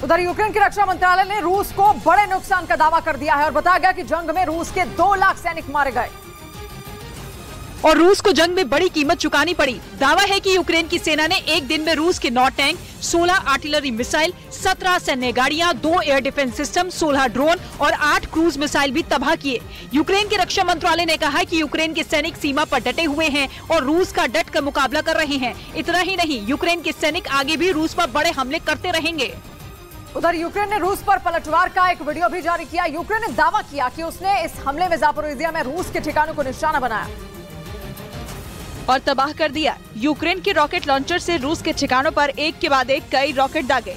उधर यूक्रेन की रक्षा मंत्रालय ने रूस को बड़े नुकसान का दावा कर दिया है और बताया गया कि जंग में रूस के 2 लाख सैनिक मारे गए और रूस को जंग में बड़ी कीमत चुकानी पड़ी। दावा है कि यूक्रेन की सेना ने एक दिन में रूस के 9 टैंक, 16 आर्टिलरी मिसाइल, 17 सैन्य गाड़ियां, 2 एयर डिफेंस सिस्टम, 16 ड्रोन और 8 क्रूज मिसाइल भी तबाह किए। यूक्रेन के रक्षा मंत्रालय ने कहा कि यूक्रेन के सैनिक सीमा पर डटे हुए हैं और रूस का डट कर मुकाबला कर रहे हैं। इतना ही नहीं, यूक्रेन के सैनिक आगे भी रूस पर बड़े हमले करते रहेंगे। उधर यूक्रेन ने रूस पर पलटवार का एक वीडियो भी जारी किया। यूक्रेन ने दावा किया कि उसने इस हमले में ज़ापोरिज़िया में रूस के ठिकानों को निशाना बनाया और तबाह कर दिया। यूक्रेन के रॉकेट लॉन्चर से रूस के ठिकानों पर एक के बाद एक कई रॉकेट दागे।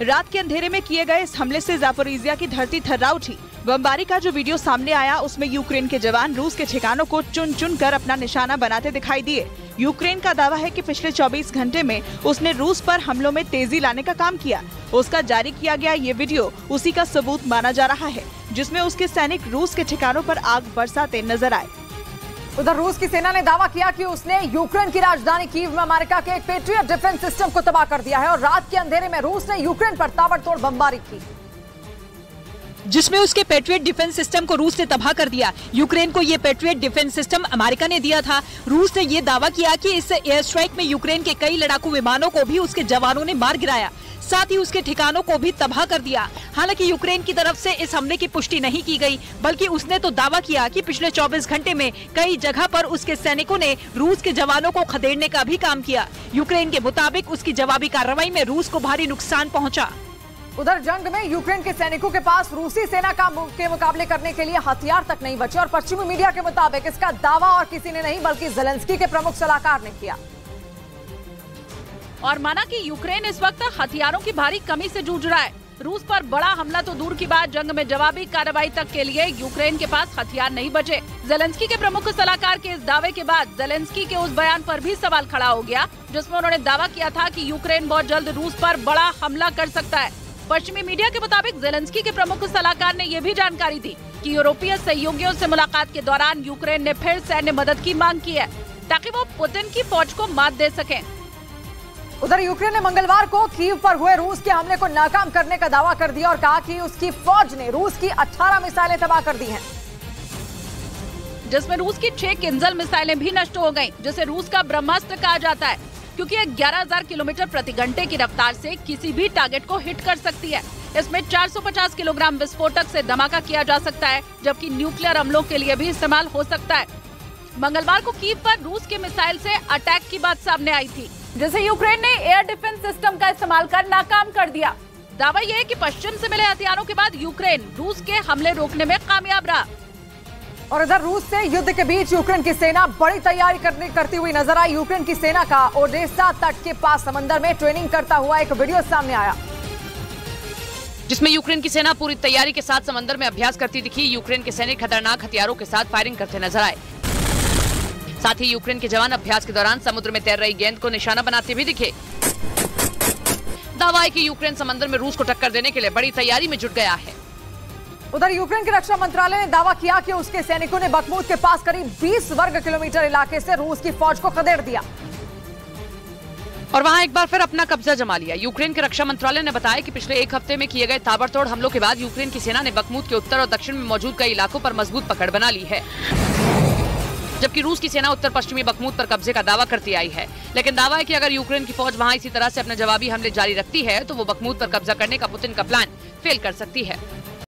रात के अंधेरे में किए गए इस हमले से ज़ापोरिज़िया की धरती थर्रा उठी। बमबारी का जो वीडियो सामने आया उसमें यूक्रेन के जवान रूस के ठिकानों को चुन चुन कर अपना निशाना बनाते दिखाई दिए। यूक्रेन का दावा है कि पिछले 24 घंटे में उसने रूस पर हमलों में तेजी लाने का काम किया। उसका जारी किया गया ये वीडियो उसी का सबूत माना जा रहा है, जिसमें उसके सैनिक रूस के ठिकानों पर आग बरसाते नजर आए। उधर रूस की सेना ने दावा किया कि उसने यूक्रेन की राजधानी कीव में अमेरिका के एक पेट्रियट डिफेंस सिस्टम को तबाह कर दिया है और रात के अंधेरे में रूस ने यूक्रेन पर ताबड़तोड़ बमबारी की, जिसमें उसके पेट्रियट डिफेंस सिस्टम को रूस ने तबाह कर दिया। यूक्रेन को ये पेट्रियट डिफेंस सिस्टम अमेरिका ने दिया था। रूस ने ये दावा किया कि इस एयर स्ट्राइक में यूक्रेन के कई लड़ाकू विमानों को भी उसके जवानों ने मार गिराया, साथ ही उसके ठिकानों को भी तबाह कर दिया। हालांकि यूक्रेन की तरफ से इस हमले की पुष्टि नहीं की गई, बल्कि उसने तो दावा किया कि पिछले 24 घंटे में कई जगह पर उसके सैनिकों ने रूस के जवानों को खदेड़ने का भी काम किया। यूक्रेन के मुताबिक उसकी जवाबी कार्रवाई में रूस को भारी नुकसान पहुंचा। उधर जंग में यूक्रेन के सैनिकों के पास रूसी सेना के मुकाबले करने के लिए हथियार तक नहीं बचे और पश्चिमी मीडिया के मुताबिक इसका दावा और किसी ने नहीं बल्कि ज़ेलेंस्की के प्रमुख सलाहकार ने किया और माना कि यूक्रेन इस वक्त हथियारों की भारी कमी से जूझ रहा है। रूस पर बड़ा हमला तो दूर की बात, जंग में जवाबी कार्रवाई तक के लिए यूक्रेन के पास हथियार नहीं बचे। ज़ेलेंस्की के प्रमुख सलाहकार के इस दावे के बाद ज़ेलेंस्की के उस बयान पर भी सवाल खड़ा हो गया, जिसमें उन्होंने दावा किया था कि यूक्रेन बहुत जल्द रूस पर बड़ा हमला कर सकता है। पश्चिमी मीडिया के मुताबिक ज़ेलेंस्की के प्रमुख सलाहकार ने ये भी जानकारी दी कि यूरोपीय सहयोगियों से मुलाकात के दौरान यूक्रेन ने फिर सैन्य मदद की मांग की है, ताकि वो पुतिन की फौज को मात दे सकें। उधर यूक्रेन ने मंगलवार को कीव पर हुए रूस के हमले को नाकाम करने का दावा कर दिया और कहा कि उसकी फौज ने रूस की 18 मिसाइलें तबाह कर दी हैं, जिसमें रूस की 6 किंजल मिसाइलें भी नष्ट हो गयी, जिसे रूस का ब्रह्मास्त्र कहा जाता है, क्योंकि 11,000 किलोमीटर प्रति घंटे की रफ्तार से किसी भी टारगेट को हिट कर सकती है। इसमें 450 किलोग्राम विस्फोटक से धमाका किया जा सकता है, जबकि न्यूक्लियर हमलों के लिए भी इस्तेमाल हो सकता है। मंगलवार को कीव पर रूस के मिसाइल से अटैक की बात सामने आई थी, जिसे यूक्रेन ने एयर डिफेंस सिस्टम का इस्तेमाल कर नाकाम कर दिया। दावा यह है कि पश्चिम से मिले हथियारों के बाद यूक्रेन रूस के हमले रोकने में कामयाब रहा। और इधर रूस से युद्ध के बीच यूक्रेन की सेना बड़ी तैयारी करती हुई नजर आई। यूक्रेन की सेना का ओडेसा तट के पास समंदर में ट्रेनिंग करता हुआ एक वीडियो सामने आया, जिसमें यूक्रेन की सेना पूरी तैयारी के साथ समंदर में अभ्यास करती दिखी। यूक्रेन के सैनिक खतरनाक हथियारों के साथ फायरिंग करते नजर आए। साथ ही यूक्रेन के जवान अभ्यास के दौरान समुद्र में तैर रही गेंद को निशाना बनाते भी दिखे। दावा है कि यूक्रेन समंदर में रूस को टक्कर देने के लिए बड़ी तैयारी में जुट गया है। उधर यूक्रेन की रक्षा मंत्रालय ने दावा किया कि उसके सैनिकों ने बखमूत के पास करीब 20 वर्ग किलोमीटर इलाके से रूस की फौज को खदेड़ दिया और वहां एक बार फिर अपना कब्जा जमा लिया। यूक्रेन के रक्षा मंत्रालय ने बताया कि पिछले एक हफ्ते में किए गए ताबड़तोड़ हमलों के बाद यूक्रेन की सेना ने बखमूत के उत्तर और दक्षिण में मौजूद कई इलाकों पर मजबूत पकड़ बना ली है, जबकि रूस की सेना उत्तर पश्चिमी बखमूत पर कब्जे का दावा करती आई है। लेकिन दावा है कि अगर यूक्रेन की फौज वहां इसी तरह से अपने जवाबी हमले जारी रखती है तो वो बखमूत पर कब्जा करने का पुतिन का प्लान फेल कर सकती है।